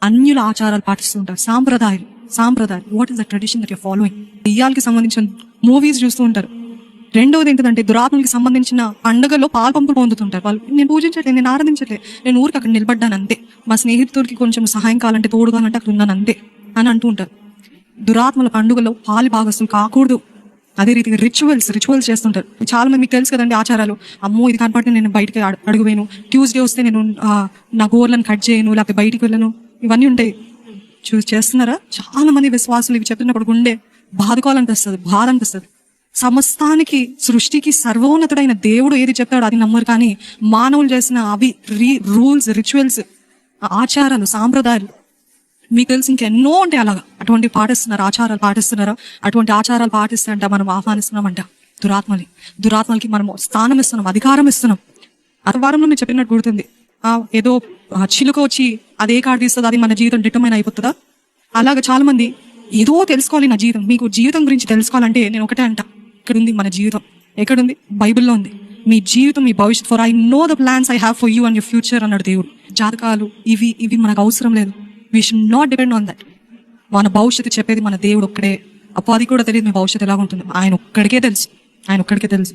అన్యుల ఆచారాలు పాటిస్తూ ఉంటారు. సాంప్రదాయాలు what is the tradition that you're following. దెయ్యాలకి సంబంధించిన మూవీస్ చూస్తూ ఉంటారు. రెండవది ఏంటంటే దురాత్మలకి సంబంధించిన పండుగల్లో పాల్పంపులు పొందుతుంటారు. వాళ్ళు నేను పూజించట్లేదు, నేను ఆరాధించట్లేదు, నేను ఊరికి అక్కడ నిలబడ్డాను అంతే, మా స్నేహితుడికి కొంచెం సహాయం కావాలంటే తోడుగా అంటే అక్కడ ఉన్నాను అంతే అని అంటూ ఉంటారు. దురాత్మల పండుగలో పాలు భాగస్తులు కాకూడదు. అదే రీతిగా రిచువల్స్ చేస్తుంటారు. చాలా మంది మీకు తెలుసు కదండి ఆచారాలు. అమ్మో ఇది కనపడితే నేను బయటకి అడుగువేను, ట్యూస్డే వస్తే నేను నా గోర్లను కట్ చేయను, లేకపోతే బయటికి వెళ్ళను, ఇవన్నీ ఉంటాయి. చేస్తున్నారా? చాలా మంది విశ్వాసులు ఇవి చెప్తున్నప్పుడు గుండె బాధ అనిపిస్తుంది. సమస్తానికి సృష్టికి సర్వోన్నతుడైన దేవుడు ఏది చెప్తాడో అది నమ్మరు, కానీ మానవులు చేసిన అవి రూల్స్, రిచువల్స్, ఆచారాలు, సాంప్రదాయాలు మీకు తెలిసి ఇంకెన్నో ఉంటాయి. అలాగా అటువంటి పాటిస్తున్నారా? అటువంటి ఆచారాలు పాటిస్తే అంట మనం ఆహ్వానిస్తున్నామంట దురాత్మలకి మనం స్థానం ఇస్తున్నాం, అధికారం ఇస్తున్నాం. వారంలో మీరు చెప్పినట్టు గుర్తుంది, ఏదో చిలుక వచ్చి అదే కాడు తీస్తుంది, అది మన జీవితం డిటర్మైన్ అయిపోతుందా? అలాగా చాలా మంది ఏదో తెలుసుకోవాలి నా జీవితం. మీకు జీవితం గురించి తెలుసుకోవాలంటే నేను ఒకటే అంట, ఇక్కడ ఉంది మన జీవితం. ఎక్కడుంది? బైబిల్లో ఉంది. మీ జీవితం, మీ భవిష్యత్. For I know the plans I have for you and your future అన్నాడు దేవుడు. జాతకాలు ఇవి మనకు అవసరం లేదు. We should not depend on that. మన భవిష్యత్తు చెప్పేది మన దేవుడు ఒక్కడే. అది కూడా తెలియదు మీ భవిష్యత్తు ఎలా ఉంటుందో. ఆయన ఒక్కడికే తెలుసు.